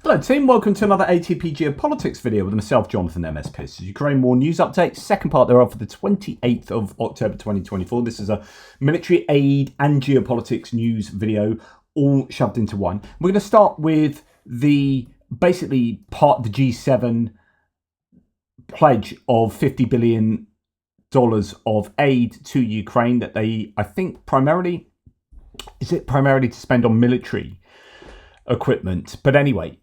Hello team, welcome to another ATP Geopolitics video with myself, Jonathan MS Pierce. Ukraine War News Update, second part thereof for the 28th of October 2024. This is a military aid and geopolitics news video, all shoved into one. We're going to start with the, basically part of the G7 pledge of $50 billion of aid to Ukraine that they, I think primarily to spend on military equipment. But anyway,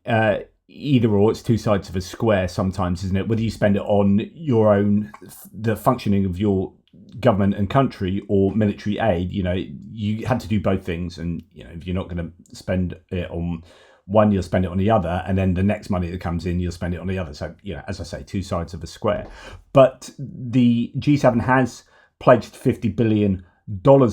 either or, it's two sides of a square sometimes, isn't it? Whether you spend it on your own, the functioning of your government and country, or military aid, you had to do both things. And, if you're not going to spend it on one, you'll spend it on the other. And then the next money that comes in, you'll spend it on the other. So, as I say, two sides of a square. But the G7 has pledged $50 billion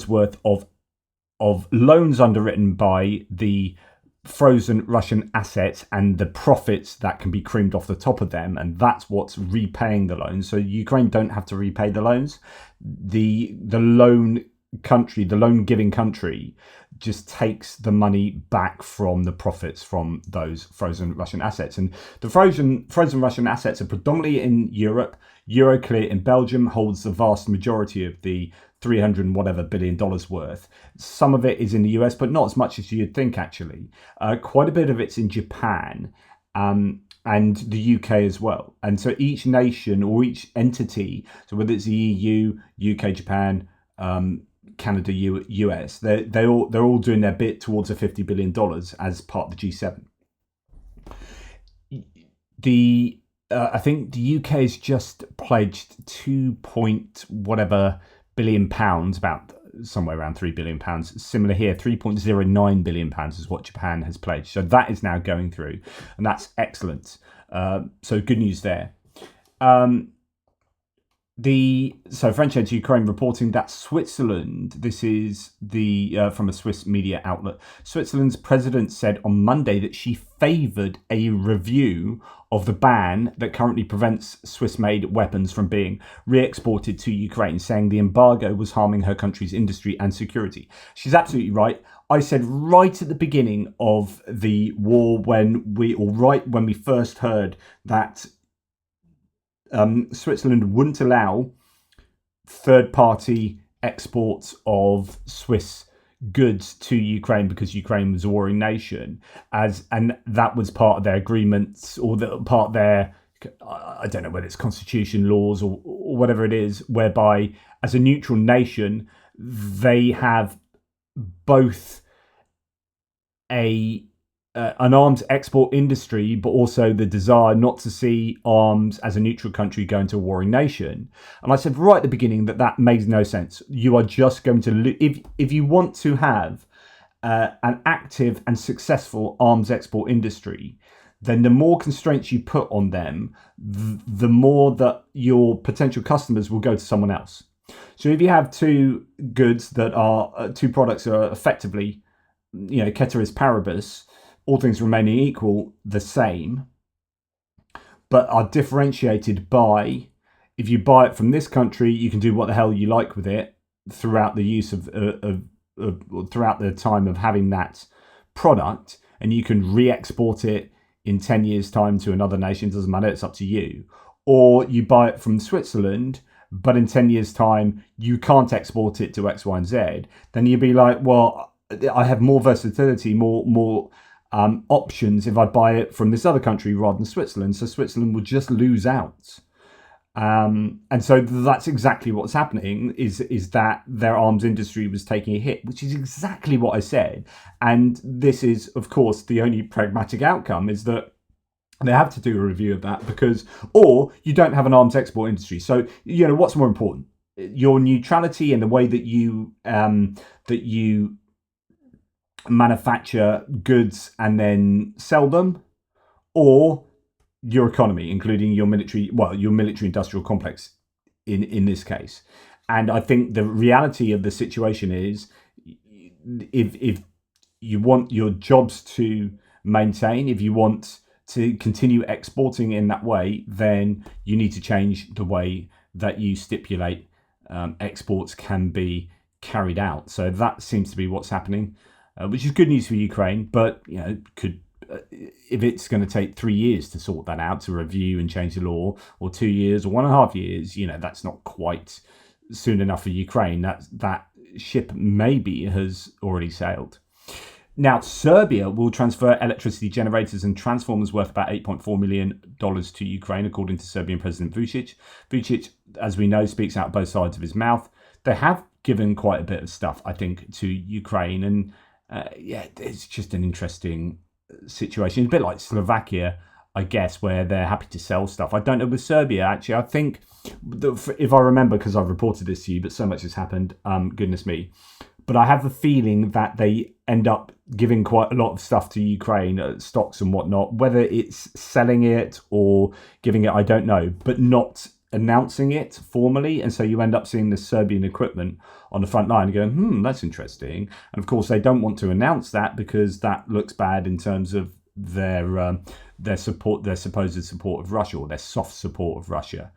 worth of loans underwritten by the frozen Russian assets and the profits that can be creamed off the top of them, and that's what's repaying the loans. So Ukraine don't have to repay the loans. The loan giving country just takes the money back from the profits from those frozen Russian assets. And the frozen Russian assets are predominantly in Europe. Euroclear in Belgium holds the vast majority of the $300 billion worth. Some of it is in the US, but not as much as you'd think, actually. Quite a bit of it's in Japan and the UK as well. And so each nation or each entity, so whether it's the EU, UK, Japan, Canada, US, they're all doing their bit towards a $50 billion as part of the G7. I think the UK has just pledged £2 billion, about somewhere around £3 billion. Similar here, £3.09 billion is what Japan has pledged. So that is now going through, and that's excellent. So good news there. So French aid to Ukraine reporting that Switzerland, this is from a Swiss media outlet, Switzerland's president said on Monday that she favoured a review of the ban that currently prevents Swiss-made weapons from being re-exported to Ukraine, saying the embargo was harming her country's industry and security. She's absolutely right. I said right at the beginning of the war when we first heard that Switzerland wouldn't allow third-party exports of Swiss goods to Ukraine because Ukraine was a warring nation, and that was part of their agreements, or part of their, I don't know whether it's constitution, laws, or whatever it is, whereby as a neutral nation they have both an arms export industry, but also the desire not to see arms as a neutral country go into a warring nation. And I said right at the beginning that makes no sense. You are just going to if you want to have an active and successful arms export industry, then the more constraints you put on them, the more that your potential customers will go to someone else. So if you have two products that are effectively, ceteris paribus, all things remaining equal, the same, but are differentiated by, if you buy it from this country, you can do what the hell you like with it throughout the use of throughout the time of having that product, and you can re-export it in 10 years' time to another nation. Doesn't matter, it's up to you. Or you buy it from Switzerland, but in 10 years' time you can't export it to X, Y, and Z. Then you'd be like, well, I have more versatility, more options if I buy it from this other country rather than Switzerland. So Switzerland will just lose out. And so that's exactly what's happening, is that their arms industry was taking a hit, which is exactly what I said. And this is, of course, the only pragmatic outcome, is that they have to do a review of that, or you don't have an arms export industry. So, what's more important? Your neutrality in the way that you manufacture goods and then sell them, or your economy, including your military industrial complex in this case. And I think the reality of the situation is, if you want your jobs to maintain, if you want to continue exporting in that way, then you need to change the way that you stipulate exports can be carried out. So that seems to be what's happening, which is good news for Ukraine, but could if it's going to take 3 years to sort that out, to review and change the law, or 2 years or 1.5 years, that's not quite soon enough for Ukraine. That ship maybe has already sailed. Now, Serbia will transfer electricity generators and transformers worth about $8.4 million to Ukraine, according to Serbian President Vucic. Vucic, as we know, speaks out both sides of his mouth. They have given quite a bit of stuff, I think, to Ukraine. And it's just an interesting situation. It's a bit like Slovakia, I guess, where they're happy to sell stuff. I don't know with Serbia, actually. I think, if I remember, because I've reported this to you, but so much has happened, goodness me. But I have a feeling that they end up giving quite a lot of stuff to Ukraine, stocks and whatnot. Whether it's selling it or giving it, I don't know, but not announcing it formally. And so you end up seeing the Serbian equipment on the front line and going, that's interesting. And of course, they don't want to announce that because that looks bad in terms of their support, their supposed support of Russia, or their soft support of Russia.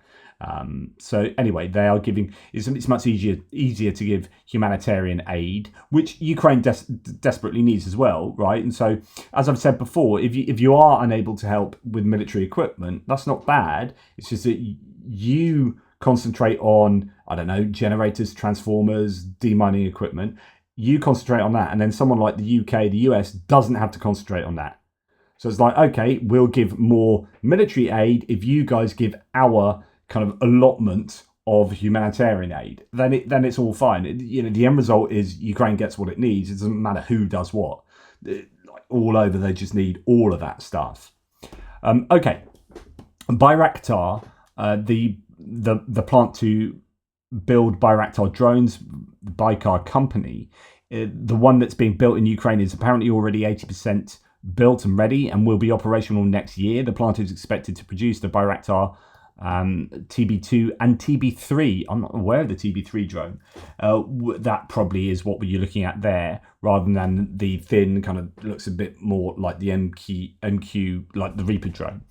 So anyway, they are giving. It's much easier to give humanitarian aid, which Ukraine desperately needs as well, right? And so, as I've said before, if you are unable to help with military equipment, that's not bad. It's just that you concentrate on, I don't know, generators, transformers, demining equipment. You concentrate on that, and then someone like the UK, the US doesn't have to concentrate on that. So it's like, okay, we'll give more military aid if you guys give our kind of allotment of humanitarian aid. Then it's all fine. The end result is Ukraine gets what it needs. It doesn't matter who does what. All over, they just need all of that stuff. Okay, Bayraktar, the plant to build Bayraktar drones, the Baykar company, the one that's being built in Ukraine is apparently already 80% built and ready and will be operational next year. The plant is expected to produce the Bayraktar TB2 and TB3. I'm not aware of the TB3 drone. That probably is what you're looking at there, rather than the thin kind of looks a bit more like the MQ, like the Reaper drone.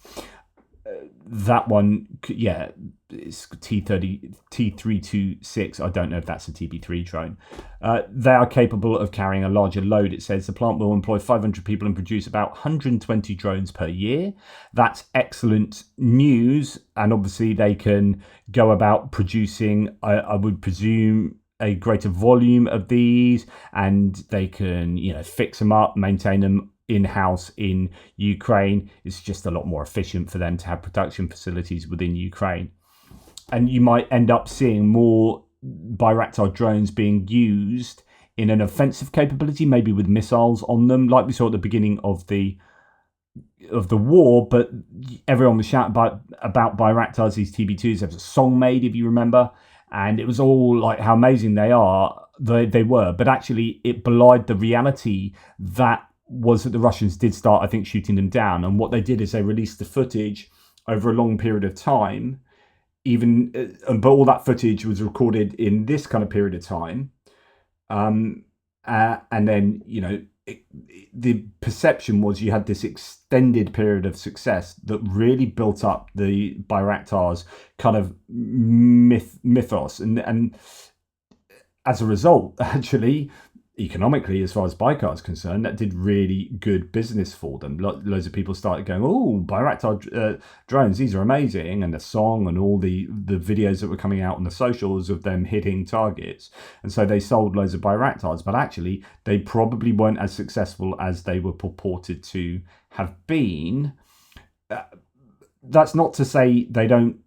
That one, it's T326. I don't know if that's a TB3 drone. They are capable of carrying a larger load. It says the plant will employ 500 people and produce about 120 drones per year. That's excellent news. And obviously they can go about producing, I would presume, a greater volume of these, and they can, fix them up, maintain them in-house in Ukraine. It's just a lot more efficient for them to have production facilities within Ukraine. And you might end up seeing more Bayraktar drones being used in an offensive capability, maybe with missiles on them, like we saw at the beginning of the war. But everyone was shouting about Bayraktars, these TB2s. There was a song made, if you remember, and it was all like how amazing they are. They were, but actually it belied the reality that was that the Russians did start, I think, shooting them down. And what they did is they released the footage over a long period of time, but all that footage was recorded in this kind of period of time. And then, the perception was you had this extended period of success that really built up the Bayraktar's kind of mythos. And as a result, actually, economically, as far as Baykar is concerned, that did really good business for them. Loads of people started going, oh, Bayraktar drones, these are amazing. And the song and all the videos that were coming out on the socials of them hitting targets. And so they sold loads of Bayraktars, but actually they probably weren't as successful as they were purported to have been. That's not to say they aren't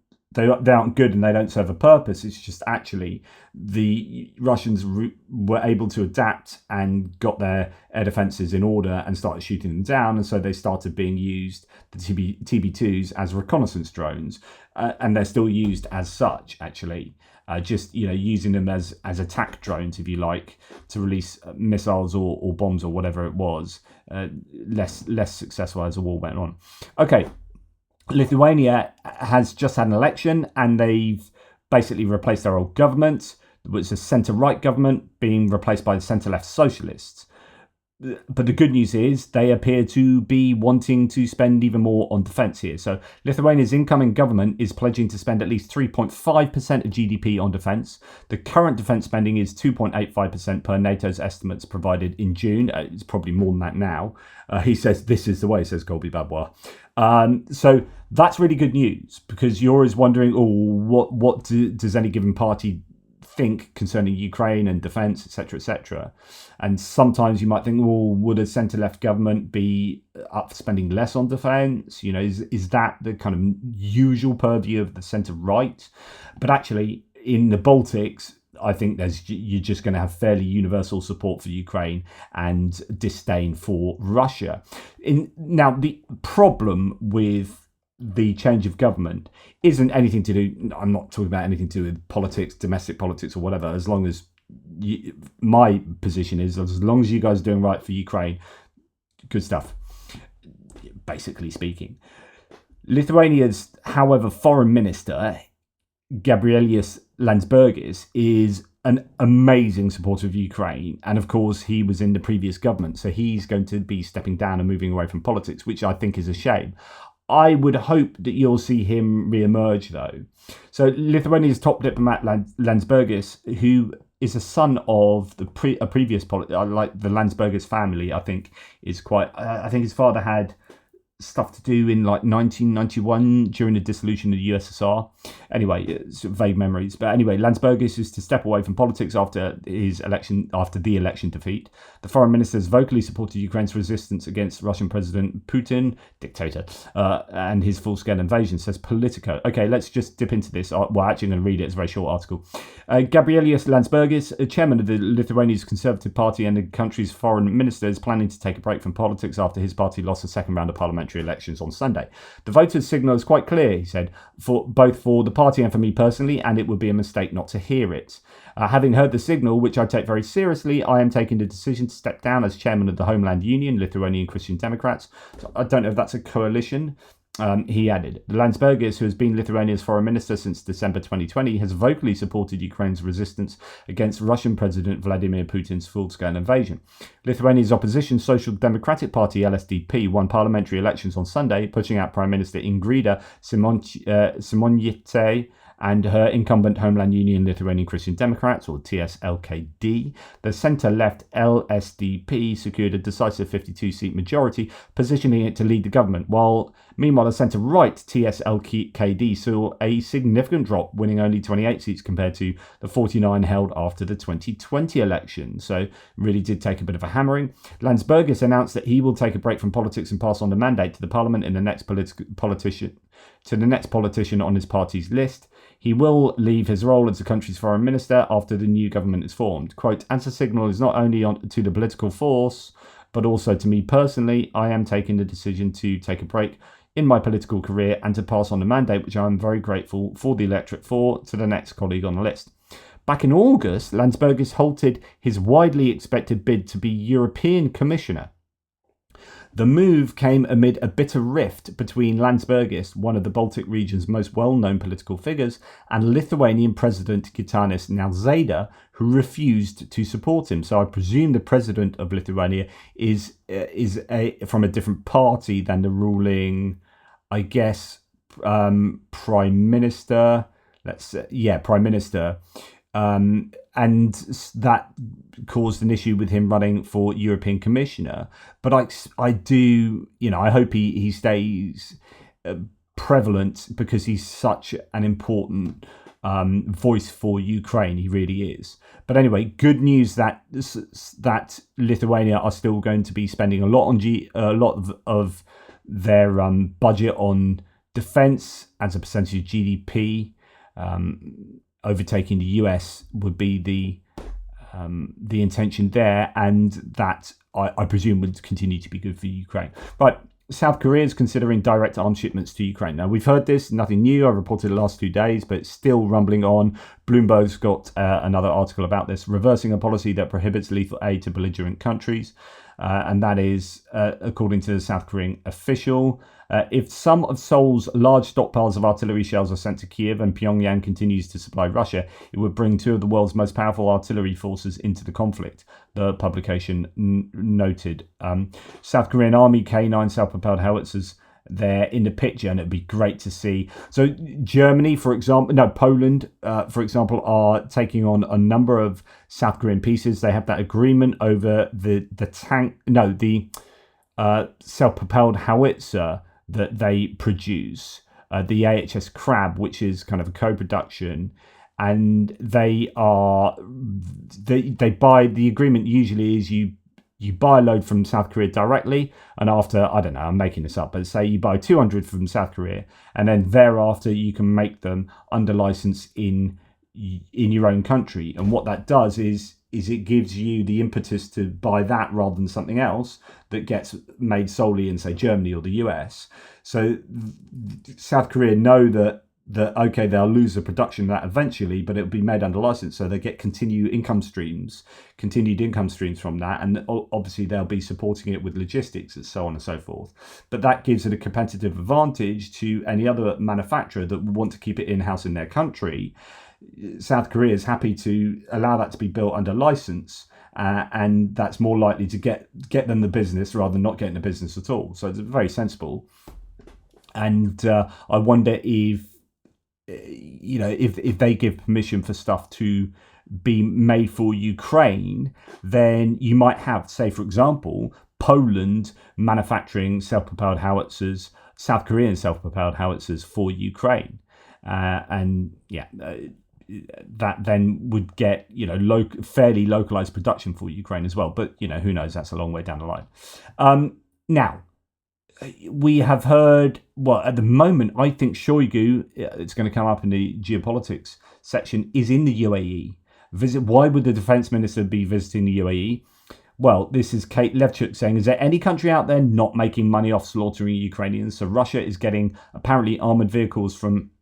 good and they don't serve a purpose. It's just actually the Russians were able to adapt and got their air defences in order and started shooting them down. And so they started being used, the TB2s, as reconnaissance drones. And they're still used as such, actually. Just, using them as attack drones, if you like, to release missiles or bombs or whatever it was. Less successful as the war went on. Okay. Lithuania has just had an election and they've basically replaced their old government, which is a centre-right government, being replaced by the centre-left socialists. but the good news is they appear to be wanting to spend even more on defence here. So Lithuania's incoming government is pledging to spend at least 3.5% of GDP on defence. The current defence spending is 2.85% per NATO's estimates provided in June. It's probably more than that now. He says this is the way, says Colby Babwa. So that's really good news, because you're always wondering, what does any given party think concerning Ukraine and defence, etc., etc. And sometimes you might think, well, would a centre-left government be up for spending less on defence? Is that the kind of usual purview of the centre-right? But actually, in the Baltics, I think you're just going to have fairly universal support for Ukraine and disdain for Russia. Now, the problem with the change of government isn't anything to do, I'm not talking about anything to do with politics, domestic politics or whatever, as long as my position is, as long as you guys are doing right for Ukraine, good stuff, basically speaking. Lithuania's, however, foreign minister, Gabrielius Landsbergis, is an amazing supporter of Ukraine. And of course, he was in the previous government, so he's going to be stepping down and moving away from politics, which I think is a shame. I would hope that you'll see him re-emerge, though. So Lithuania's top diplomat, Landsbergis, who is a son of a previous like the Landsbergis family, I think, is quite... I think his father had stuff to do in like 1991 during the dissolution of the USSR. Anyway, it's vague memories. But anyway, Landsbergis is to step away from politics after the election defeat. The foreign minister has vocally supported Ukraine's resistance against Russian President Putin, dictator, and his full-scale invasion, says Politico. Okay, let's just dip into this. Well, actually, I'm going to read it. It's a very short article. Gabrielius Landsbergis, chairman of the Lithuania's Conservative Party and the country's foreign minister, is planning to take a break from politics after his party lost the second round of parliamentary elections on Sunday. The voters' signal is quite clear, he said, both for the party and for me personally, and it would be a mistake not to hear it. Having heard the signal, which I take very seriously, I am taking the decision to step down as chairman of the Homeland Union, Lithuanian Christian Democrats. So I don't know if that's a coalition. He added, Landsbergis, who has been Lithuania's foreign minister since December 2020, has vocally supported Ukraine's resistance against Russian President Vladimir Putin's full-scale invasion. Lithuania's opposition Social Democratic Party, LSDP, won parliamentary elections on Sunday, pushing out Prime Minister Ingrida Simonite and her incumbent Homeland Union Lithuanian Christian Democrats, or TSLKD. The centre-left LSDP secured a decisive 52-seat majority, positioning it to lead the government, while meanwhile the centre-right TSLKD saw a significant drop, winning only 28 seats compared to the 49 held after the 2020 election. So really did take a bit of a hammering. Landsbergis announced that he will take a break from politics and pass on the mandate to the parliament in the next politician on his party's list. He will leave his role as the country's foreign minister after the new government is formed. Quote, as a signal is not only to the political force, but also to me personally, I am taking the decision to take a break in my political career and to pass on the mandate, which I am very grateful for the electorate for, to the next colleague on the list. Back in August, Landsbergis halted his widely expected bid to be European Commissioner. The move came amid a bitter rift between Landsbergis, one of the Baltic region's most well-known political figures, and Lithuanian President Gitanas Nausėda, who refused to support him. So I presume the president of Lithuania is from a different party than the ruling, I guess, prime minister. Prime minister. And that caused an issue with him running for European Commissioner. But I do, I hope he stays prevalent, because he's such an important voice for Ukraine. He really is. But anyway, good news that Lithuania are still going to be spending a lot of their budget on defence as a percentage of GDP. Overtaking the US would be the intention there, and that I presume would continue to be good for Ukraine. Right, South Korea is considering direct arms shipments to Ukraine. Now, we've heard this, nothing new. I reported the last 2 days, but it's still rumbling on. Bloomberg's got another article about this, reversing a policy that prohibits lethal aid to belligerent countries. and that is, according to the South Korean official, if some of Seoul's large stockpiles of artillery shells are sent to Kiev and Pyongyang continues to supply Russia, it would bring two of the world's most powerful artillery forces into the conflict, the publication noted. South Korean Army K9 self-propelled howitzers there in the picture, and it'd be great to see. So Germany, for example, Poland, for example, are taking on a number of South Korean pieces. They have that agreement over the self-propelled howitzer that they produce, the AHS Crab, which is kind of a co-production, and they buy. The agreement usually is you buy a load from South Korea directly, and after, I don't know, I'm making this up, but say you buy 200 from South Korea, and then thereafter you can make them under license in your own country. And what that does is it gives you the impetus to buy that rather than something else that gets made solely in, say, Germany or the US. So South Korea know that okay, they'll lose the production of that eventually, but it'll be made under license, so they get continued income streams from that, and obviously they'll be supporting it with logistics and so on and so forth. But that gives it a competitive advantage to any other manufacturer that would want to keep it in-house in their country. South Korea is happy to allow that to be built under license, and that's more likely to get them the business rather than not getting the business at all. So it's very sensible. And I wonder if they give permission for stuff to be made for Ukraine, then you might have, say, for example, Poland manufacturing self-propelled howitzers, South Korean self-propelled howitzers for Ukraine. That then would get, fairly localized production for Ukraine as well. But, who knows? That's a long way down the line. Now, we have heard, at the moment, I think Shoigu, it's going to come up in the geopolitics section, is in the UAE. Why would the defense minister be visiting the UAE? Well, this is Kate Levchuk saying, is there any country out there not making money off slaughtering Ukrainians? So Russia is getting apparently armored vehicles from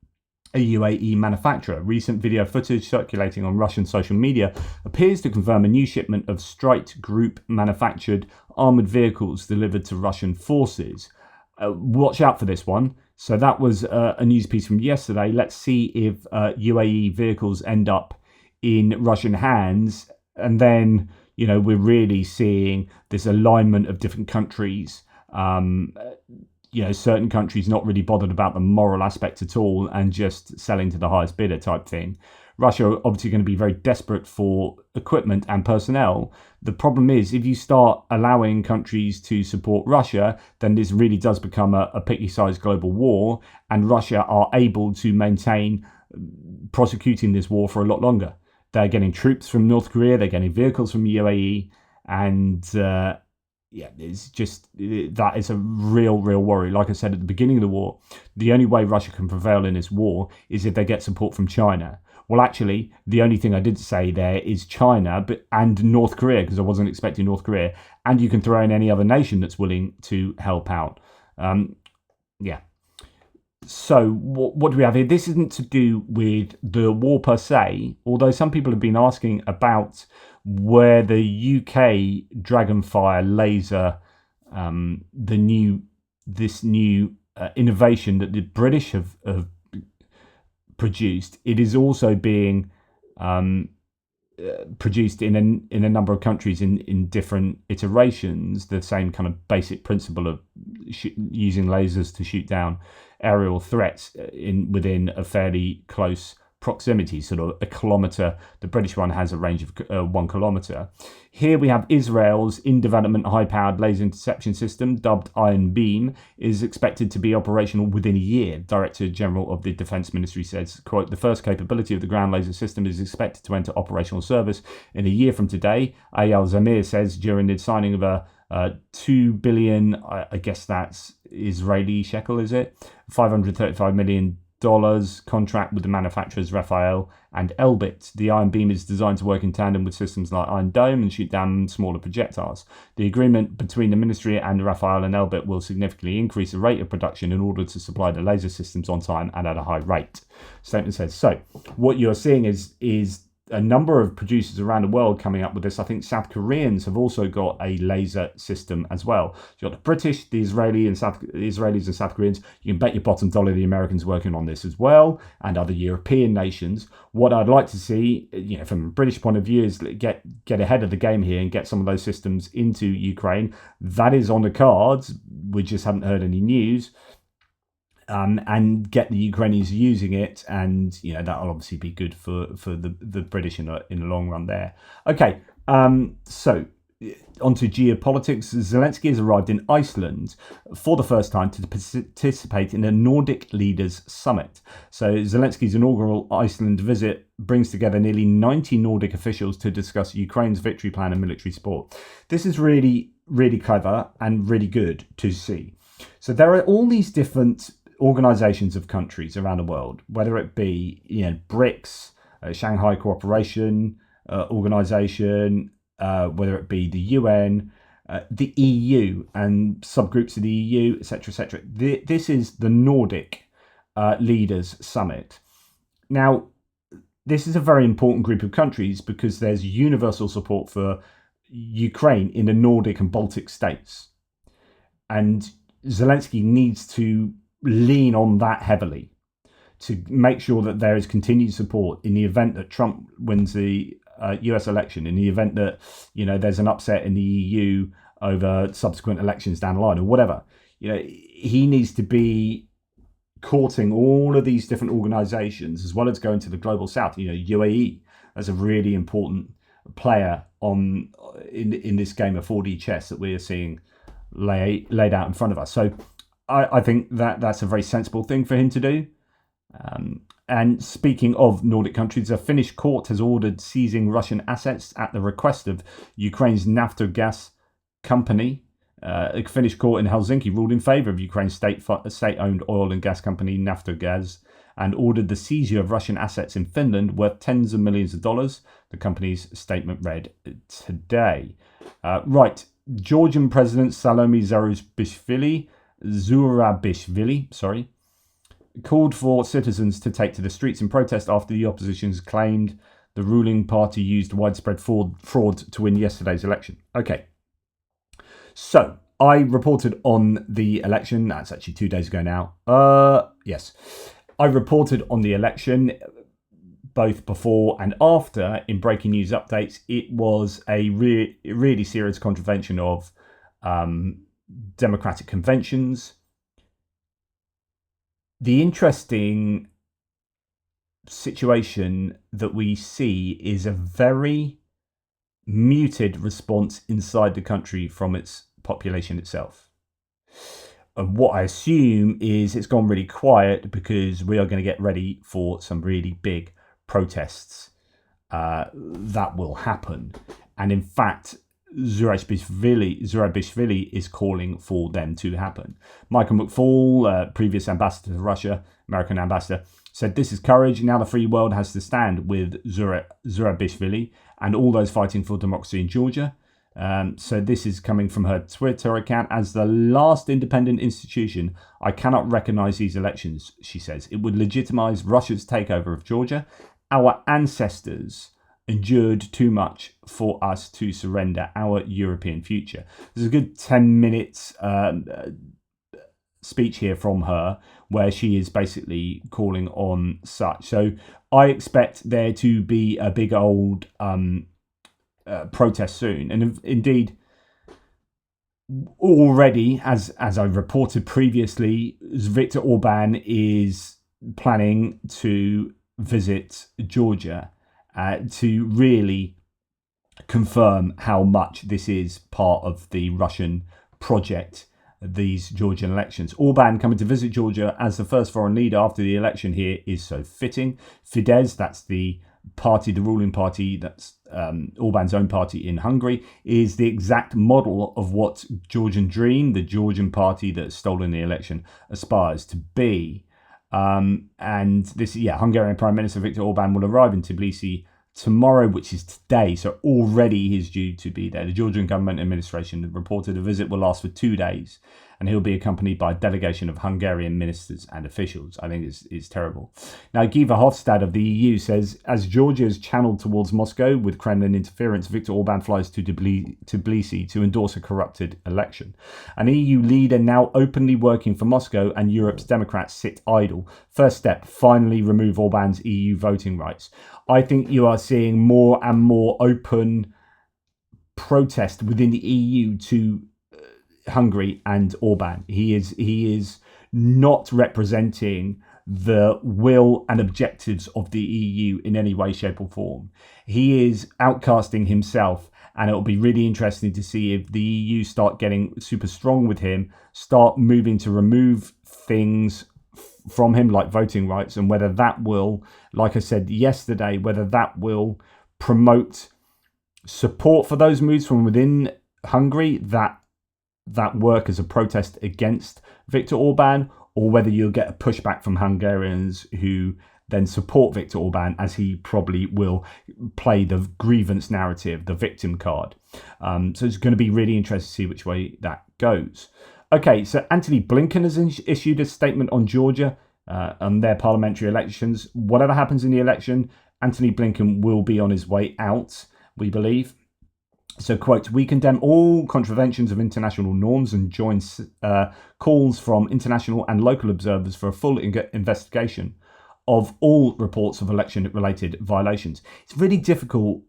a UAE manufacturer. Recent video footage circulating on Russian social media appears to confirm a new shipment of Strite Group manufactured armored vehicles delivered to Russian forces. Watch out for this one. So that was a news piece from yesterday. Let's see if UAE vehicles end up in Russian hands, and then we're really seeing this alignment of different countries. Certain countries not really bothered about the moral aspect at all and just selling to the highest bidder type thing. Russia are obviously going to be very desperate for equipment and personnel. The problem is, if you start allowing countries to support Russia, then this really does become a picky-sized global war, and Russia are able to maintain prosecuting this war for a lot longer. They're getting troops from North Korea, they're getting vehicles from UAE, and it's just, that is a real worry. Like I said at the beginning of the war, the only way Russia can prevail in this war is if they get support from China. Well, actually, the only thing I did say there is China and North Korea, because I wasn't expecting North Korea, and you can throw in any other nation that's willing to help out. So what do we have here? This isn't to do with the war per se, although some people have been asking about where the UK Dragonfire laser, this new innovation that the British have produced, it is also being produced in a number of countries in different iterations. The same kind of basic principle of using lasers to shoot down aerial threats within a fairly close proximity, sort of a kilometre. The British one has a range of 1 kilometre. Here we have Israel's in-development high-powered laser interception system, dubbed Iron Beam, is expected to be operational within a year. Director General of the Defence Ministry says, quote, the first capability of the ground laser system is expected to enter operational service in a year from today. Eyal Zamir says during the signing of a 2 billion, I guess that's Israeli shekel, is it? $535 million contract with the manufacturers Rafael and Elbit. The Iron Beam is designed to work in tandem with systems like Iron Dome and shoot down smaller projectiles. The agreement between the ministry and Rafael and Elbit will significantly increase the rate of production in order to supply the laser systems on time and at a high rate. Statement says. So what you're seeing is a number of producers around the world coming up with this. I think South Koreans have also got a laser system as well. You've got the British, the Israelis and South Koreans. You can bet your bottom dollar the Americans are working on this as well, and other European nations. What I'd like to see, from a British point of view, is get ahead of the game here and get some of those systems into Ukraine. That is on the cards. We just haven't heard any news. And get the Ukrainians using it, and that'll obviously be good for the British in the long run there. Okay, so onto geopolitics. Zelenskyy has arrived in Iceland for the first time to participate in a Nordic Leaders Summit. So Zelensky's inaugural Iceland visit brings together nearly 90 Nordic officials to discuss Ukraine's victory plan and military support. This is really, really clever and really good to see. So there are all these different organizations of countries around the world, whether it be BRICS, Shanghai Cooperation Organization, whether it be the UN, the EU and subgroups of the EU, etc., etc. This is the Nordic Leaders Summit. Now, this is a very important group of countries because there's universal support for Ukraine in the Nordic and Baltic states, and Zelenskyy needs to lean on that heavily to make sure that there is continued support in the event that Trump wins the US election, in the event that there's an upset in the EU over subsequent elections down the line or whatever. He needs to be courting all of these different organizations as well as going to the global south. UAE as a really important player in this game of 4D chess that we are seeing laid out in front of us. So I think that's a very sensible thing for him to do. And speaking of Nordic countries, a Finnish court has ordered seizing Russian assets at the request of Ukraine's Naftogaz company. A Finnish court in Helsinki ruled in favour of Ukraine's state-owned oil and gas company Naftogaz and ordered the seizure of Russian assets in Finland worth tens of millions of dollars, the company's statement read today. Right, Georgian President Salome Zurabishvili, called for citizens to take to the streets in protest after the opposition's claimed the ruling party used widespread fraud to win yesterday's election. Okay, so I reported on the election. That's actually 2 days ago now. Yes, I reported on the election both before and after in breaking news updates. It was a really serious contravention of democratic conventions. The interesting situation that we see is a very muted response inside the country from its population itself. And what I assume is it's gone really quiet because we are going to get ready for some really big protests that will happen. And in fact, Zurabishvili is calling for them to happen. Michael McFaul, previous ambassador to Russia, American ambassador, said this is courage. Now the free world has to stand with Zurabishvili and all those fighting for democracy in Georgia. So this is coming from her Twitter account. As the last independent institution, I cannot recognize these elections, she says. It would legitimize Russia's takeover of Georgia. Our ancestors endured too much for us to surrender our European future. There's a good 10 minutes speech here from her where she is basically calling on such. So I expect there to be a big old protest soon. And indeed, already, as I reported previously, Viktor Orban is planning to visit Georgia to really confirm how much this is part of the Russian project, these Georgian elections. Orban coming to visit Georgia as the first foreign leader after the election here is so fitting. Fidesz, that's the party, the ruling party, that's Orban's own party in Hungary, is the exact model of what Georgian Dream, the Georgian party that has stolen the election, aspires to be. And this, Hungarian Prime Minister Viktor Orban will arrive in Tbilisi tomorrow, which is today, so already he's due to be there. The Georgian government administration reported the visit will last for 2 days, and he'll be accompanied by a delegation of Hungarian ministers and officials. I think it's terrible. Now, Guy Verhofstadt of the EU says, as Georgia is channeled towards Moscow with Kremlin interference, Viktor Orban flies to Tbilisi to endorse a corrupted election. An EU leader now openly working for Moscow, and Europe's Democrats sit idle. First step, finally remove Orban's EU voting rights. I think you are seeing more and more open protest within the EU to Hungary and Orban. He is not representing the will and objectives of the EU in any way, shape or form. He is outcasting himself, and it'll be really interesting to see if the EU start getting super strong with him, start moving to remove things from him like voting rights, and whether that will, like I said yesterday, whether that will promote support for those moves from within Hungary that work as a protest against Viktor Orban, or whether you'll get a pushback from Hungarians who then support Viktor Orban, as he probably will play the grievance narrative, the victim card. So it's going to be really interesting to see which way that goes. Okay, so Antony Blinken has issued a statement on Georgia on their parliamentary elections. Whatever happens in the election, Antony Blinken will be on his way out, we believe. So, quote, we condemn all contraventions of international norms and join calls from international and local observers for a full investigation of all reports of election-related violations. It's really difficult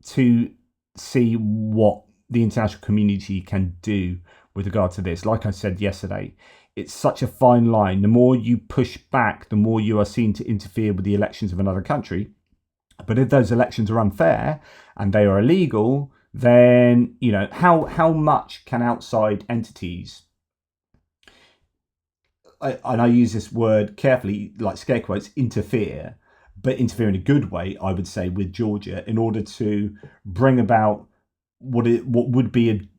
to see what the international community can do with regard to this. Like I said yesterday, it's such a fine line. The more you push back, the more you are seen to interfere with the elections of another country. But if those elections are unfair and they are illegal, then, you know, how much can outside entities, and I use this word carefully, like scare quotes, interfere, but interfere in a good way, I would say, with Georgia in order to bring about what would be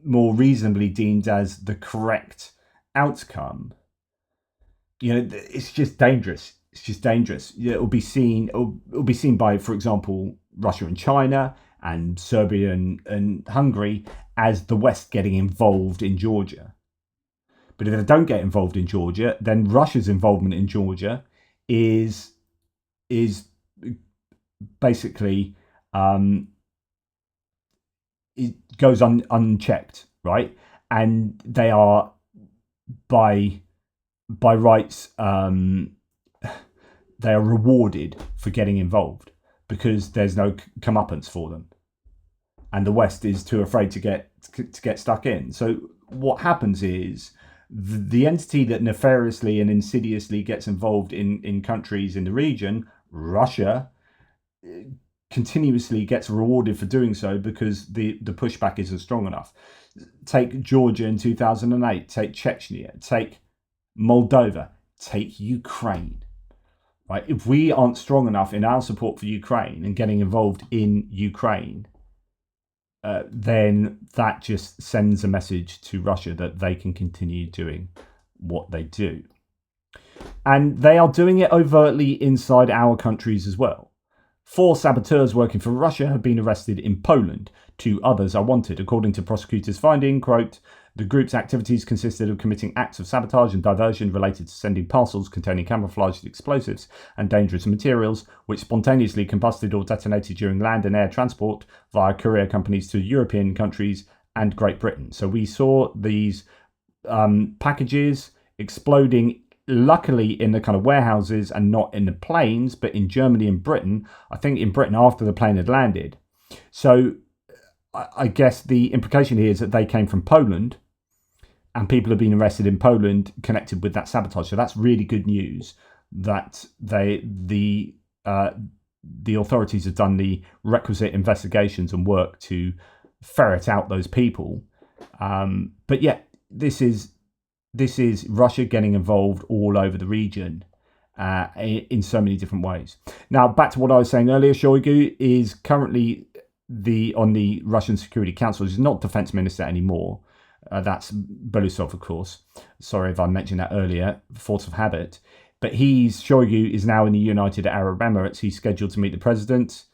more reasonably deemed as the correct outcome. You know, it's just dangerous. It's just dangerous. It'll be seen by, for example, Russia and China and Serbia and Hungary as the West getting involved in Georgia. But if they don't get involved in Georgia, then Russia's involvement in Georgia is basically it goes unchecked, right? And they are by rights they are rewarded for getting involved because there's no comeuppance for them, and the West is too afraid to get stuck in. So what happens is the entity that nefariously and insidiously gets involved in countries in the region, Russia, continuously gets rewarded for doing so because the pushback isn't strong enough. Take Georgia in 2008, take Chechnya, take Moldova, take Ukraine. Right? If we aren't strong enough in our support for Ukraine and getting involved in Ukraine, then that just sends a message to Russia that they can continue doing what they do. And they are doing it overtly inside our countries as well. 4 saboteurs working for Russia have been arrested in Poland. 2 others are wanted. According to prosecutors' finding, quote, the group's activities consisted of committing acts of sabotage and diversion related to sending parcels containing camouflaged explosives and dangerous materials, which spontaneously combusted or detonated during land and air transport via courier companies to European countries and Great Britain. So we saw these packages exploding, luckily in the kind of warehouses and not in the planes, but in Germany and Britain. I think in Britain after the plane had landed. So I guess the implication here is that they came from Poland and people have been arrested in Poland connected with that sabotage. So that's really good news that the authorities have done the requisite investigations and work to ferret out those people. But yeah, this is Russia getting involved all over the region in so many different ways. Now, back to what I was saying earlier, Shoigu is currently on the Russian Security Council. He's not defense minister anymore. That's Belousov, of course. Sorry if I mentioned that earlier, force of habit. But Shoigu is now in the United Arab Emirates. He's scheduled to meet the president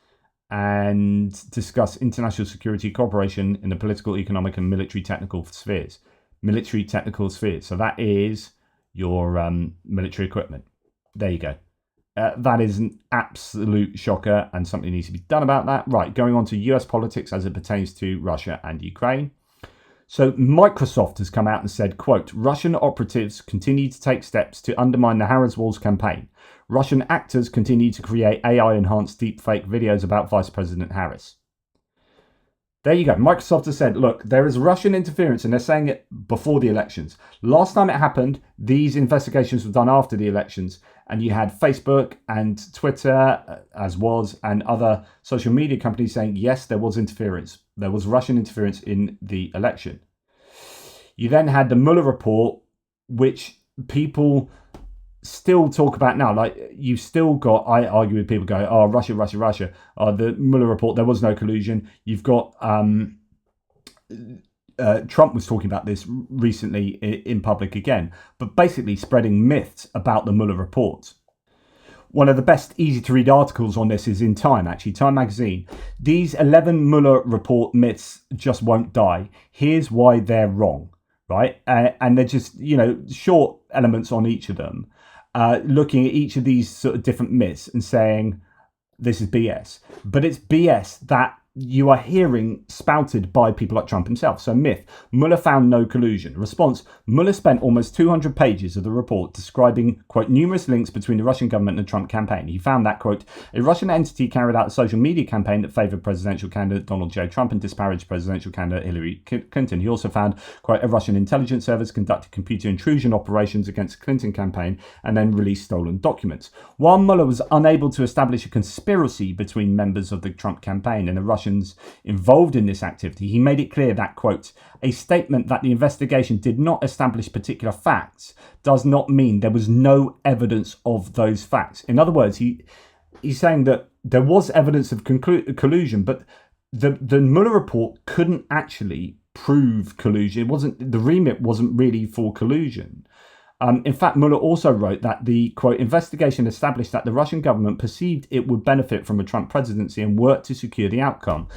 and discuss international security cooperation in the political, economic, and military technical spheres. Military technical spheres. So that is your military equipment. There you go. That is an absolute shocker, and something needs to be done about that. Right, going on to US politics as it pertains to Russia and Ukraine. So Microsoft has come out and said, quote, Russian operatives continue to take steps to undermine the Harris Walls campaign. Russian actors continue to create AI-enhanced deepfake videos about Vice President Harris. There you go. Microsoft has said, look, there is Russian interference, and they're saying it before the elections. Last time it happened, these investigations were done after the elections, and you had Facebook and Twitter, and other social media companies saying, yes, there was interference. There was Russian interference in the election. You then had the Mueller report, which people still talk about now. Like, you've still got, I argue with people going, oh, Russia. The Mueller report, there was no collusion. You've got Trump was talking about this recently in public again, but basically spreading myths about the Mueller report. One of the best easy to read articles on this is in Time, actually, Time magazine. These 11 Mueller report myths just won't die. Here's why they're wrong, right? And they're just, short elements on each of them, looking at each of these sort of different myths and saying, this is BS. But it's BS that you are hearing spouted by people like Trump himself. So myth, Mueller found no collusion. Response, Mueller spent almost 200 pages of the report describing, quote, numerous links between the Russian government and the Trump campaign. He found that, quote, a Russian entity carried out a social media campaign that favoured presidential candidate Donald J. Trump and disparaged presidential candidate Hillary Clinton. He also found, quote, a Russian intelligence service conducted computer intrusion operations against the Clinton campaign and then released stolen documents. While Mueller was unable to establish a conspiracy between members of the Trump campaign and the Russians involved in this activity, he made it clear that, quote, a statement that the investigation did not establish particular facts does not mean there was no evidence of those facts. In other words, he's saying that there was evidence of collusion, but the Mueller report couldn't actually prove collusion. The remit wasn't really for collusion. In fact, Mueller also wrote that the, quote, investigation established that the Russian government perceived it would benefit from a Trump presidency and worked to secure that outcome,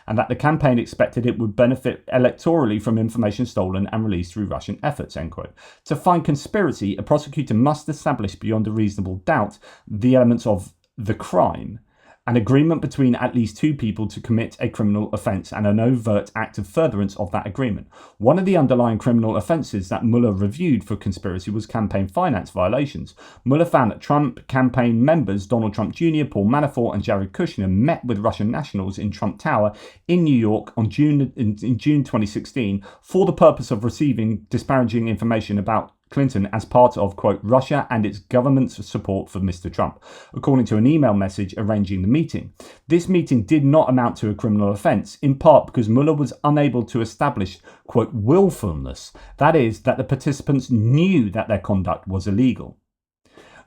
and that the campaign expected it would benefit electorally from information stolen and released through Russian efforts, end quote. To find conspiracy, a prosecutor must establish beyond a reasonable doubt the elements of the crime, an agreement between at least two people to commit a criminal offence and an overt act of furtherance of that agreement. One of the underlying criminal offences that Mueller reviewed for conspiracy was campaign finance violations. Mueller found that Trump campaign members Donald Trump Jr., Paul Manafort and Jared Kushner met with Russian nationals in Trump Tower in New York in June 2016 for the purpose of receiving disparaging information about Clinton as part of, quote, Russia and its government's support for Mr. Trump, according to an email message arranging the meeting. This meeting did not amount to a criminal offence, in part because Mueller was unable to establish, quote, willfulness. That is, that the participants knew that their conduct was illegal.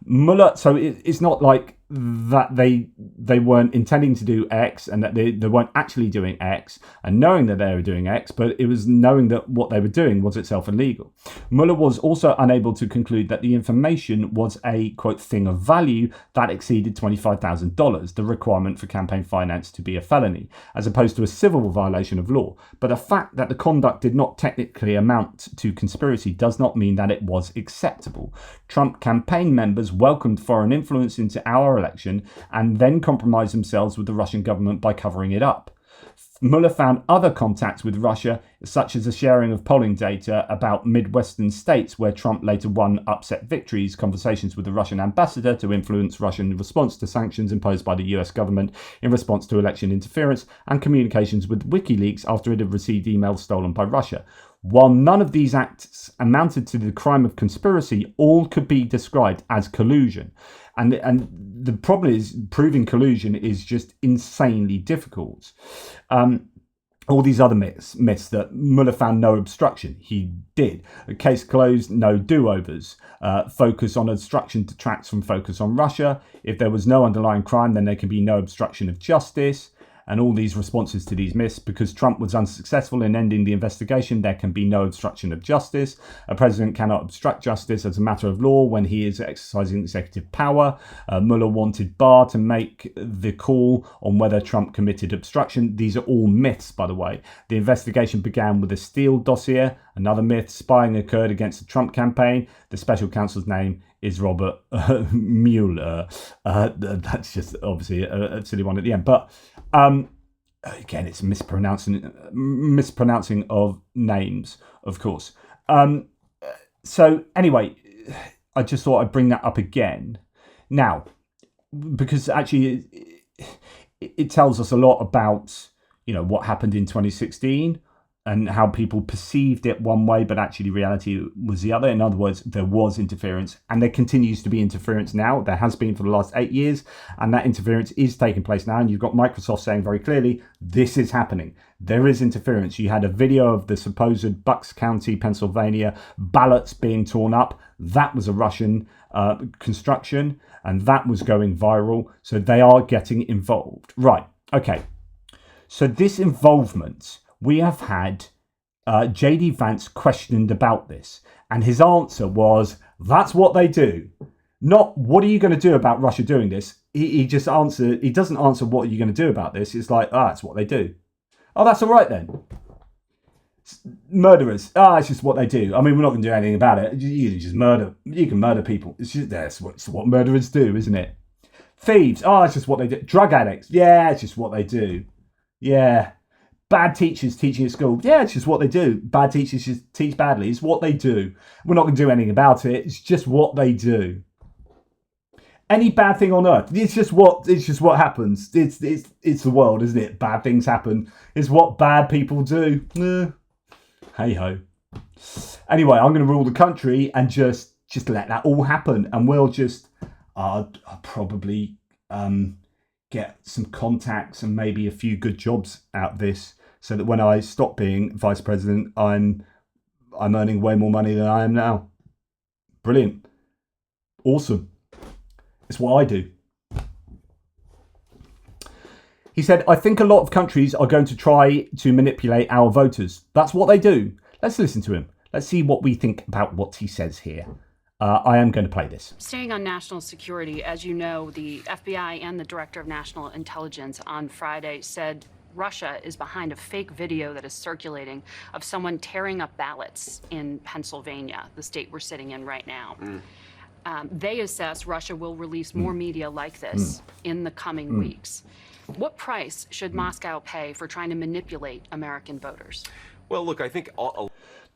Mueller, so it's not like that they weren't intending to do X and that they weren't actually doing X and knowing that they were doing X, but it was knowing that what they were doing was itself illegal. Mueller was also unable to conclude that the information was a, quote, thing of value that exceeded $25,000, the requirement for campaign finance to be a felony, as opposed to a civil violation of law. But the fact that the conduct did not technically amount to conspiracy does not mean that it was acceptable. Trump campaign members welcomed foreign influence into our election and then compromised themselves with the Russian government by covering it up. Mueller found other contacts with Russia, such as the sharing of polling data about Midwestern states where Trump later won upset victories, conversations with the Russian ambassador to influence Russian response to sanctions imposed by the US government in response to election interference, and communications with WikiLeaks after it had received emails stolen by Russia. While none of these acts amounted to the crime of conspiracy, all could be described as collusion. And the problem is proving collusion is just insanely difficult. All these other myths that Mueller found no obstruction. He did. A case closed, no do-overs. Focus on obstruction detracts from focus on Russia. If there was no underlying crime, then there can be no obstruction of justice. and all these responses to these myths. Because Trump was unsuccessful in ending the investigation, there can be no obstruction of justice. A president cannot obstruct justice as a matter of law when he is exercising executive power. Mueller wanted Barr to make the call on whether Trump committed obstruction. These are all myths, by the way. The investigation began with a Steele dossier. Another myth: spying occurred against the Trump campaign. The special counsel's name is Robert Mueller. That's just obviously a silly one at the end. But again, it's mispronouncing of names, of course. So anyway, I just thought I'd bring that up again now, because actually it tells us a lot about, you know, what happened in 2016 and how people perceived it one way, but actually reality was the other. In other words, there was interference, and there continues to be interference now. There has been for the last 8 years, and that interference is taking place now. And you've got Microsoft saying very clearly, this is happening. There is interference. You had a video of the supposed Bucks County, Pennsylvania ballots being torn up. That was a Russian construction, and that was going viral. So they are getting involved. Right. Okay. So this involvement, we have had JD Vance questioned about this, and his answer was, that's what they do. Not, what are you going to do about Russia doing this? He just answered, he doesn't answer, what are you going to do about this? It's like, that's what they do. Oh, that's all right then. Murderers. It's just what they do. I mean, we're not going to do anything about it. You can just murder. You can murder people. It's just, that's what murderers do, isn't it? Thieves. It's just what they do. Drug addicts. Yeah, it's just what they do. Yeah. Bad teachers teaching at school. Yeah, it's just what they do. Bad teachers just teach badly. It's what they do. We're not going to do anything about it. It's just what they do. Any bad thing on earth, it's just what happens. It's the world, isn't it? Bad things happen. It's what bad people do. Hey ho. Anyway, I'm going to rule the country and just let that all happen, and we'll just I'll probably get some contacts and maybe a few good jobs out of this, so that when I stop being vice president, I'm earning way more money than I am now. Brilliant. Awesome. It's what I do. He said, I think a lot of countries are going to try to manipulate our voters. That's what they do. Let's listen to him. Let's see what we think about what he says here. I am going to play this. Staying on national security, as you know, the FBI and the Director of National Intelligence on Friday said Russia is behind a fake video that is circulating of someone tearing up ballots in Pennsylvania, the state we're sitting in right now. They assess Russia will release more media like this in the coming weeks. What price should Moscow pay for trying to manipulate American voters? Well, look, I think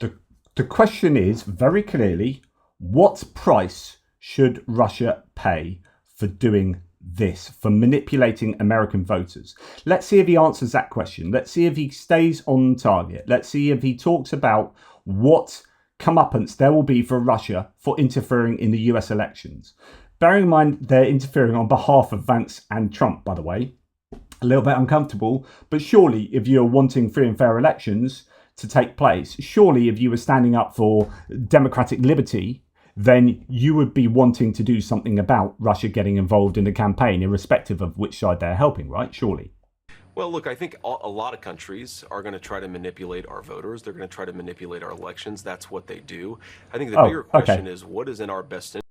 the question is very clearly, what price should Russia pay for doing this, for manipulating American voters? Let's see if he answers that question. Let's see if he stays on target. Let's see if he talks about what comeuppance there will be for Russia for interfering in the US elections. Bearing in mind they're interfering on behalf of Vance and Trump, by the way. A little bit uncomfortable, but surely if you're wanting free and fair elections to take place, surely if you were standing up for democratic liberty, then you would be wanting to do something about Russia getting involved in the campaign, irrespective of which side they're helping, right? Surely. Well, look, I think a lot of countries are going to try to manipulate our voters. They're going to try to manipulate our elections. That's what they do. I think the bigger question is, what is in our best interest?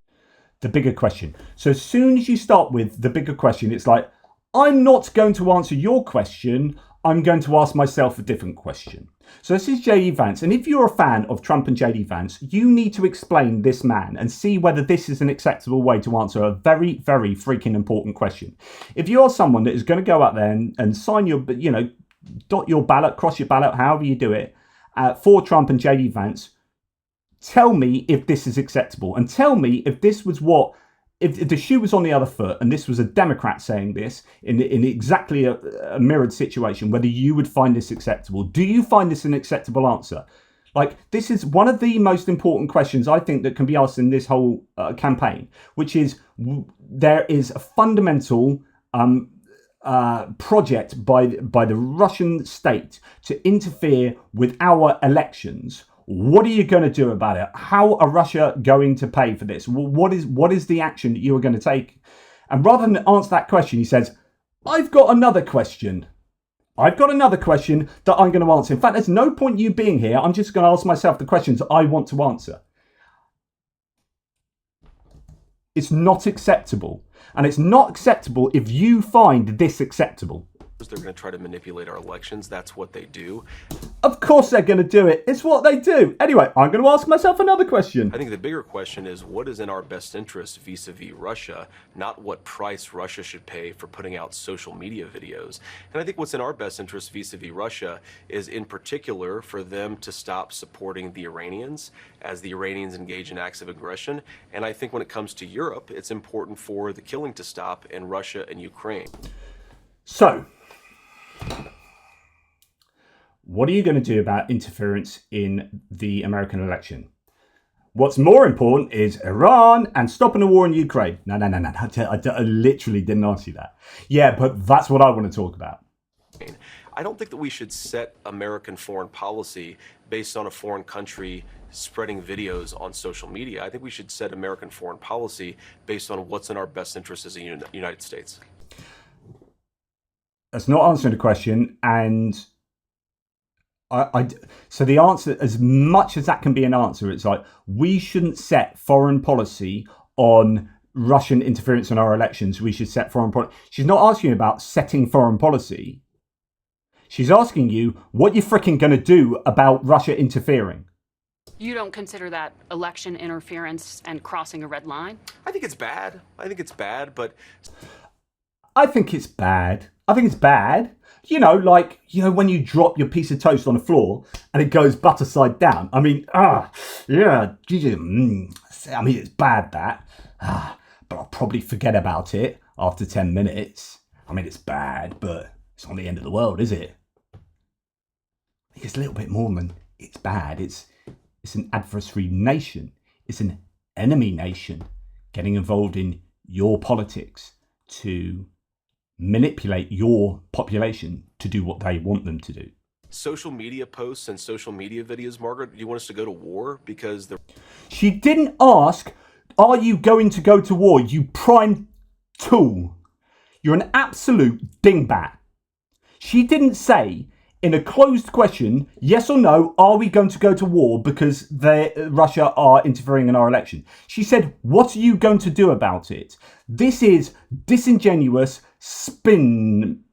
The bigger question. So as soon as you start with the bigger question, it's like, I'm not going to answer your question. I'm going to ask myself a different question. So this is JD Vance. And if you're a fan of Trump and JD Vance, you need to explain this man and see whether this is an acceptable way to answer a very, very freaking important question. If you're someone that is going to go out there and sign your, dot your ballot, cross your ballot, however you do it, for Trump and JD Vance, tell me if this is acceptable. And tell me if this was what, if the shoe was on the other foot and this was a Democrat saying this in exactly a mirrored situation, whether you would find this acceptable. Do you find this an acceptable answer? Like, this is one of the most important questions I think that can be asked in this whole campaign, which is there is a fundamental project by the Russian state to interfere with our elections. What are you going to do about it? How are Russia going to pay for this? What is the action that you are going to take? And rather than answer that question, he says, I've got another question. I've got another question that I'm going to answer. In fact, there's no point you being here. I'm just going to ask myself the questions I want to answer. It's not acceptable. And it's not acceptable if you find this acceptable. They're going to try to manipulate our elections. That's what they do. Of course they're going to do it. It's what they do. Anyway, I'm going to ask myself another question. I think the bigger question is what is in our best interest vis-a-vis Russia, not what price Russia should pay for putting out social media videos. And I think what's in our best interest vis-a-vis Russia is in particular for them to stop supporting the Iranians as the Iranians engage in acts of aggression. And I think when it comes to Europe, it's important for the killing to stop in Russia and Ukraine. So, what are you going to do about interference in the American election? What's more important is Iran and stopping the war in Ukraine. No. I literally didn't ask you that. Yeah, but that's what I want to talk about. I don't think that we should set American foreign policy based on a foreign country spreading videos on social media. I think we should set American foreign policy based on what's in our best interest as a United States. That's not answering the question, and so the answer, as much as that can be an answer, it's like we shouldn't set foreign policy on Russian interference in our elections. We should set foreign policy. She's not asking about setting foreign policy. She's asking you what you're freaking going to do about Russia interfering. You don't consider that election interference and crossing a red line? I think it's bad. But I think it's bad. I think it's bad. You know, like, when you drop your piece of toast on the floor and it goes butter side down. I mean, it's bad that. But I'll probably forget about it after 10 minutes. I mean, it's bad, but it's not the end of the world, is it? I think it's a little bit more than it's bad. It's an adversary nation. It's an enemy nation getting involved in your politics to manipulate your population to do what they want them to do. Social media posts and social media videos, Margaret, do you want us to go to war? Because she didn't ask, are you going to go to war, you prime tool? You're an absolute dingbat. She didn't say, in a closed question, yes or no, are we going to go to war because Russia are interfering in our election? She said, what are you going to do about it? This is disingenuous spinning.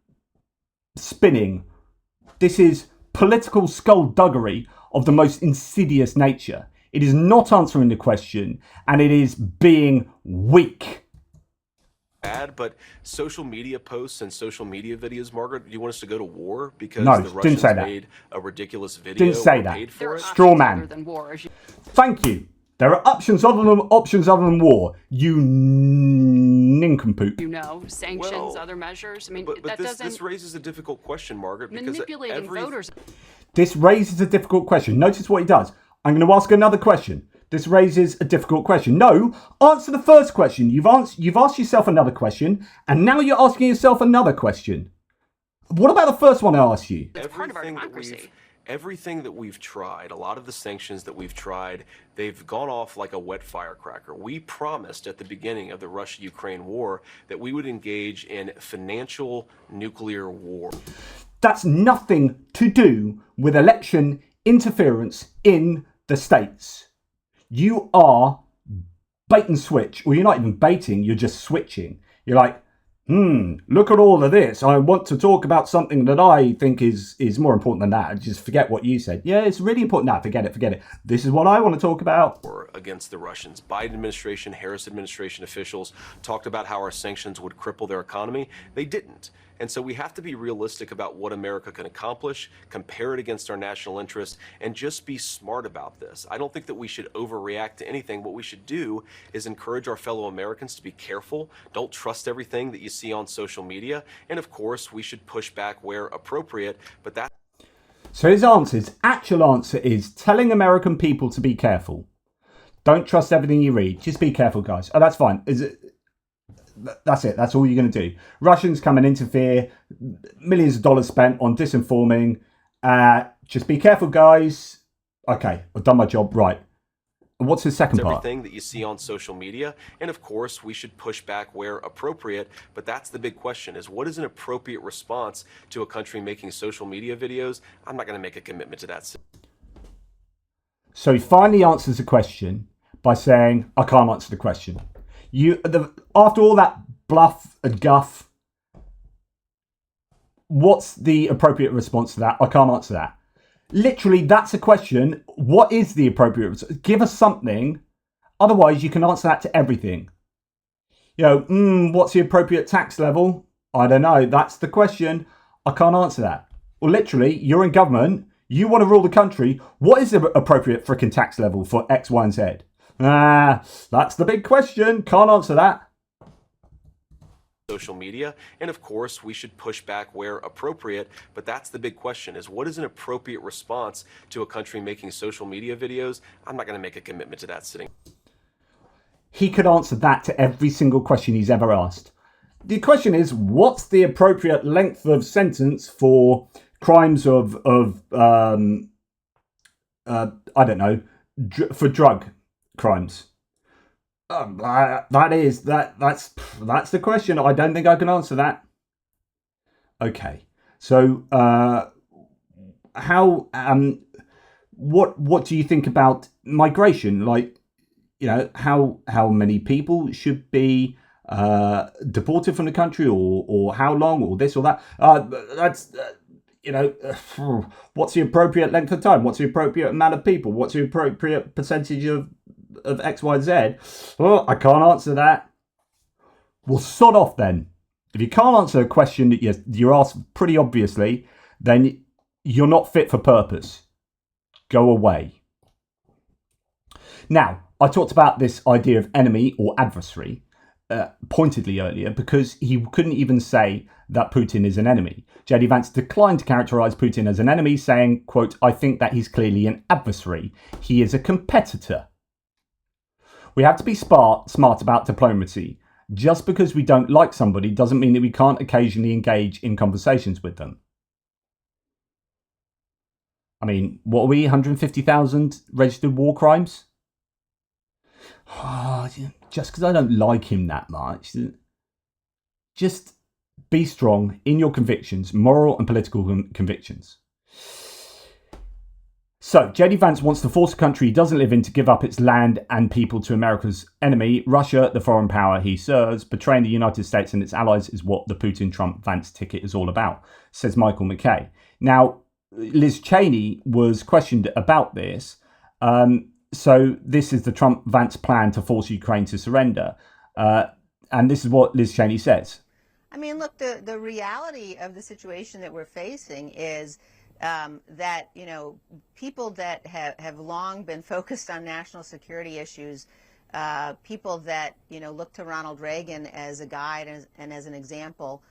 This is political skullduggery of the most insidious nature. It is not answering the question, and it is being weak. Bad, but social media posts and social media videos, Margaret, do you want us to go to war because the Russians made a ridiculous video? Didn't say that. Paid for it? Straw man. Thank you. There are options other than war. You nincompoop. Sanctions, other measures. I mean, but this raises a difficult question, Margaret. Because manipulating voters. This raises a difficult question. Notice what he does. I'm going to ask another question. This raises a difficult question. No, answer the first question. You've asked yourself another question, and now you're asking yourself another question. What about the first one I asked you? It's part of our democracy. Everything that we've tried, a lot of the sanctions that we've tried, they've gone off like a wet firecracker. We promised at the beginning of the Russia-Ukraine war that we would engage in financial nuclear war. That's nothing to do with election interference in the States. You are bait and switch, or you're not even baiting, you're just switching. You're like, look at all of this. I want to talk about something that I think is more important than that. Just forget what you said. Yeah, it's really important. Nah, forget it. This is what I want to talk about. Against the Russians. Biden administration, Harris administration officials talked about how our sanctions would cripple their economy. They didn't. And so we have to be realistic about what America can accomplish, compare it against our national interest, and just be smart about this. I don't think that we should overreact to anything. What we should do is encourage our fellow Americans to be careful. Don't trust everything that you see on social media. And of course, we should push back where appropriate, but that. So his actual answer is telling American people to be careful. Don't trust everything you read. Just be careful, guys. Oh, that's fine. That's it. That's all you're going to do. Russians come and interfere. Millions of dollars spent on disinforming. Just be careful, guys. Okay, I've done my job. Right. What's his second part? Everything that you see on social media. And of course, we should push back where appropriate. But that's the big question, is what is an appropriate response to a country making social media videos? I'm not going to make a commitment to that. So he finally answers the question by saying, I can't answer the question. After all that bluff and guff, what's the appropriate response to that? I can't answer that. Literally, that's a question. What is the appropriate response? Give us something. Otherwise, you can answer that to everything. What's the appropriate tax level? I don't know. That's the question. I can't answer that. Well, literally, you're in government. You want to rule the country. What is the appropriate freaking tax level for X, Y, and Z? That's the big question. Can't answer that. Social media. And of course, we should push back where appropriate. But that's the big question, is what is an appropriate response to a country making social media videos? I'm not going to make a commitment to that sitting. He could answer that to every single question he's ever asked. The question is, what's the appropriate length of sentence for crimes of I don't know, for drug crimes? That's the question. I don't think I can answer that. Okay, so what do you think about migration? Like, how many people should be deported from the country, or how long, or this or that? What's the appropriate length of time? What's the appropriate amount of people? What's the appropriate percentage of X, Y, Z? Well, I can't answer that. Well, sod off then. If you can't answer a question that you're asked pretty obviously, then you're not fit for purpose. Go away. Now, I talked about this idea of enemy or adversary pointedly earlier because he couldn't even say that Putin is an enemy. JD Vance declined to characterize Putin as an enemy, saying, quote, I think that he's clearly an adversary. He is a competitor. We have to be smart about diplomacy. Just because we don't like somebody doesn't mean that we can't occasionally engage in conversations with them. I mean, what are we, 150,000 registered war crimes? Just because I don't like him that much. Just be strong in your convictions, moral and political convictions. So, JD Vance wants to force a country he doesn't live in to give up its land and people to America's enemy, Russia, the foreign power he serves. Betraying the United States and its allies is what the Putin-Trump-Vance ticket is all about, says Michael McKay. Now, Liz Cheney was questioned about this. So this is the Trump-Vance plan to force Ukraine to surrender. And this is what Liz Cheney says. I mean, look, the reality of the situation that we're facing is that, people that have long been focused on national security issues, people that, look to Ronald Reagan as a guide and as an example,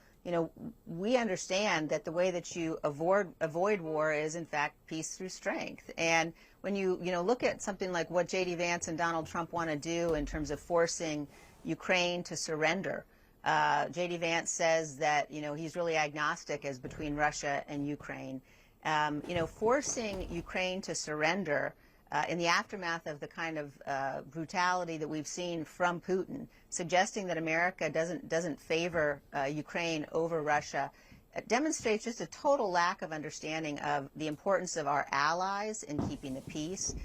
we understand that the way that you avoid war is, in fact, peace through strength. And when you look at something like what J.D. Vance and Donald Trump want to do in terms of forcing Ukraine to surrender, J.D. Vance says that, he's really agnostic as between Russia and Ukraine. Forcing Ukraine to surrender in the aftermath of the kind of brutality that we've seen from Putin, suggesting that America doesn't favor Ukraine over Russia, demonstrates just a total lack of understanding of the importance of our allies in keeping the peace.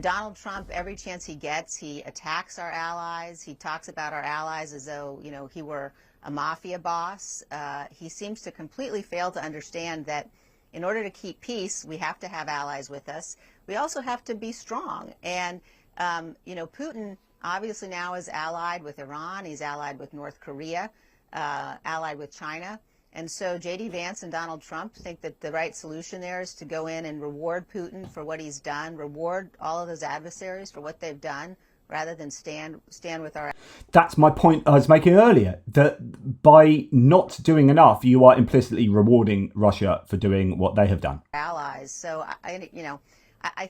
Donald Trump, every chance he gets, he attacks our allies. He talks about our allies as though, he were a mafia boss. He seems to completely fail to understand that in order to keep peace, we have to have allies with us. We also have to be strong. And, Putin obviously now is allied with Iran. He's allied with North Korea, allied with China. And so J.D. Vance and Donald Trump think that the right solution there is to go in and reward Putin for what he's done, reward all of his adversaries for what they've done, rather than stand with our... That's my point I was making earlier, that by not doing enough, you are implicitly rewarding Russia for doing what they have done. Allies. So, I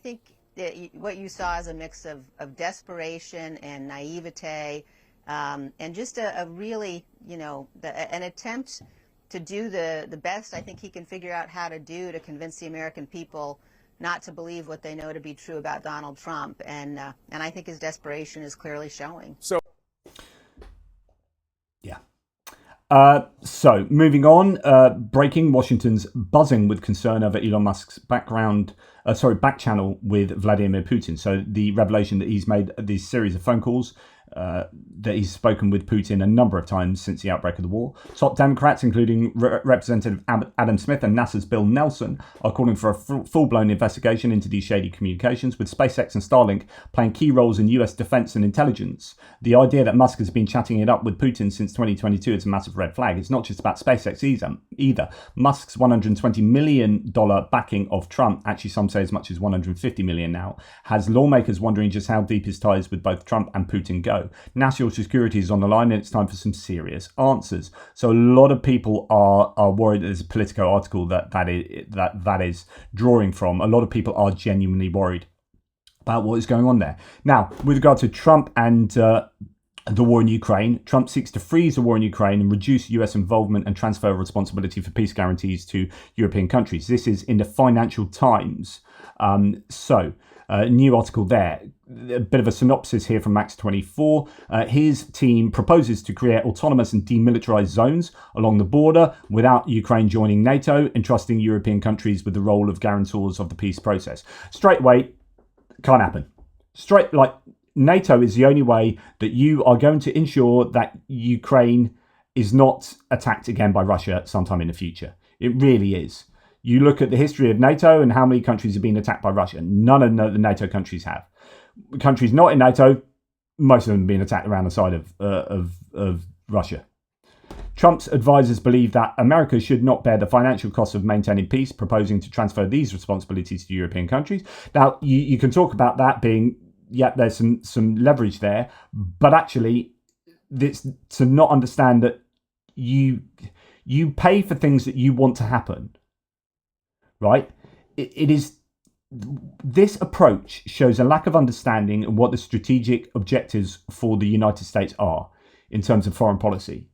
think that what you saw is a mix of desperation and naivete, and just a really, an attempt to do the best I think he can figure out how to do to convince the American people not to believe what they know to be true about Donald Trump. And I think his desperation is clearly showing. So, yeah. So moving on, breaking, Washington's buzzing with concern over Elon Musk's back channel with Vladimir Putin. So the revelation that he's made this series of phone calls, that he's spoken with Putin a number of times since the outbreak of the war. Top Democrats, including Representative Adam Smith and NASA's Bill Nelson, are calling for a full-blown investigation into these shady communications, with SpaceX and Starlink playing key roles in US defense and intelligence. The idea that Musk has been chatting it up with Putin since 2022 is a massive red flag. It's not just about SpaceX either. Musk's $120 million backing of Trump, actually some say as much as $150 million now, has lawmakers wondering just how deep his ties with both Trump and Putin go. National security is on the line, and it's time for some serious answers. So a lot of people are worried. There's a Politico article that is drawing from. A lot of people are genuinely worried about what is going on there. Now, with regard to Trump and the war in Ukraine, Trump seeks to freeze the war in Ukraine and reduce US involvement and transfer responsibility for peace guarantees to European countries. This is in the Financial Times. New article there. A bit of a synopsis here from Max24. His team proposes to create autonomous and demilitarized zones along the border without Ukraine joining NATO, entrusting European countries with the role of guarantors of the peace process. Straight away, can't happen. NATO is the only way that you are going to ensure that Ukraine is not attacked again by Russia sometime in the future. It really is. You look at the history of NATO and how many countries have been attacked by Russia. None of the NATO countries have. Countries not in NATO, most of them have been attacked around the side of Russia. Trump's advisors believe that America should not bear the financial costs of maintaining peace, proposing to transfer these responsibilities to European countries. Now, you can talk about that being, there's some leverage there, but actually, it's to not understand that you pay for things that you want to happen, right? It is. This approach shows a lack of understanding of what the strategic objectives for the United States are in terms of foreign policy.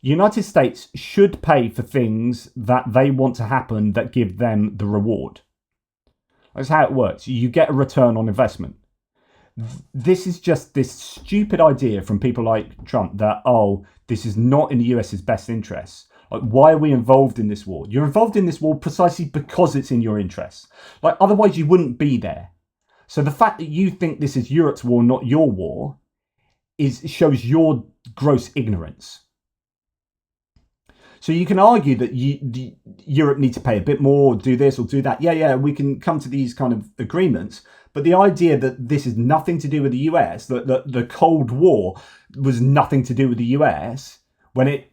United States should pay for things that they want to happen that give them the reward. That's how it works. You get a return on investment. This is just this stupid idea from people like Trump that, this is not in the US's best interests. Like, why are we involved in this war? You're involved in this war precisely because it's in your interests. Like, otherwise you wouldn't be there. So the fact that you think this is Europe's war, not your war, shows your gross ignorance. So you can argue that Europe needs to pay a bit more, do this or do that. Yeah, we can come to these kind of agreements. But the idea that this is nothing to do with the US, that the Cold War was nothing to do with the US, when it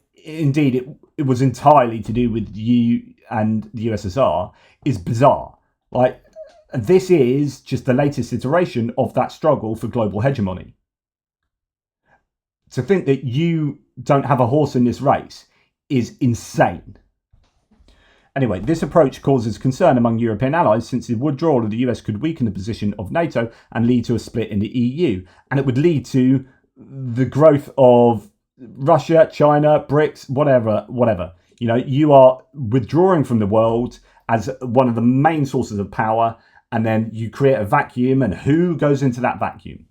was entirely to do with you and the USSR, is bizarre. Like, this is just the latest iteration of that struggle for global hegemony. To think that you don't have a horse in this race is insane. Anyway, this approach causes concern among European allies, since the withdrawal of the US could weaken the position of NATO and lead to a split in the EU. And it would lead to the growth of Russia, China, BRICS, whatever. You know, you are withdrawing from the world as one of the main sources of power, and then you create a vacuum, and who goes into that vacuum?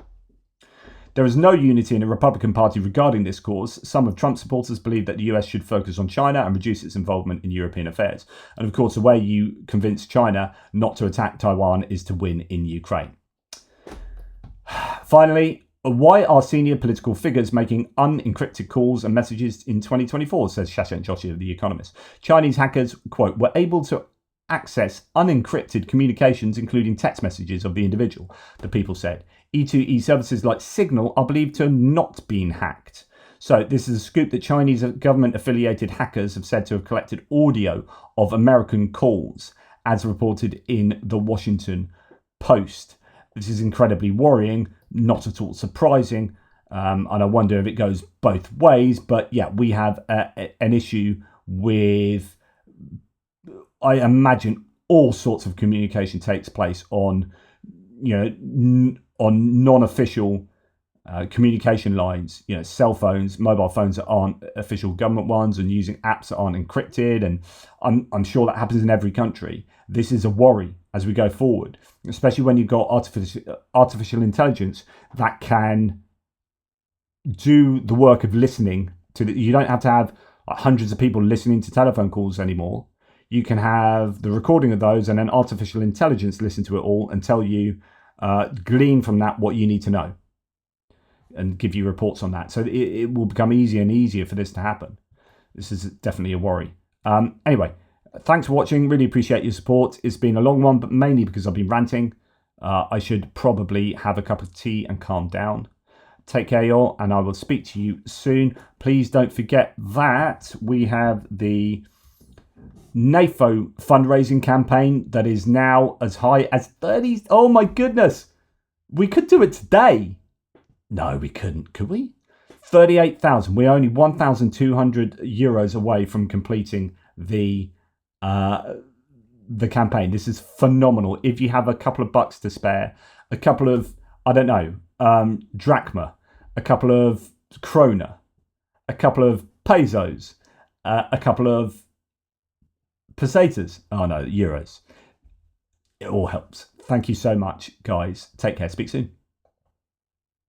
There is no unity in the Republican Party regarding this cause. Some of Trump's supporters believe that the US should focus on China and reduce its involvement in European affairs. And of course, the way you convince China not to attack Taiwan is to win in Ukraine. Finally, why are senior political figures making unencrypted calls and messages in 2024, says Shashank Joshi of The Economist. Chinese hackers, quote, were able to access unencrypted communications, including text messages of the individual, the People said. E2E services like Signal are believed to have not been hacked. So this is a scoop that Chinese government-affiliated hackers have said to have collected audio of American calls, as reported in the Washington Post. This is incredibly worrying, not at all surprising, and I wonder if it goes both ways. But yeah, we have an issue with, I imagine, all sorts of communication takes place on, on non-official communication lines, cell phones, mobile phones that aren't official government ones, and using apps that aren't encrypted. And I'm sure that happens in every country. This is a worry as we go forward, especially when you've got artificial intelligence that can do the work of listening to you don't have to have hundreds of people listening to telephone calls anymore. You can have the recording of those, and then artificial intelligence listen to it all and tell you, glean from that what you need to know, and give you reports on that. So it will become easier and easier for this to happen. This is definitely a worry. Anyway, thanks for watching. Really appreciate your support. It's been a long one, but mainly because I've been ranting. I should probably have a cup of tea and calm down. Take care, y'all, and I will speak to you soon. Please don't forget that we have the NAFO fundraising campaign that is now as high as 30. Oh my goodness. We could do it today. No, we couldn't, could we? 38,000. We're only 1,200 euros away from completing the campaign. This is phenomenal. If you have a couple of bucks to spare, a couple of, I don't know, drachma, a couple of krona, a couple of pesos, a couple of pesetas. Oh no, euros. It all helps. Thank you so much, guys. Take care. Speak soon.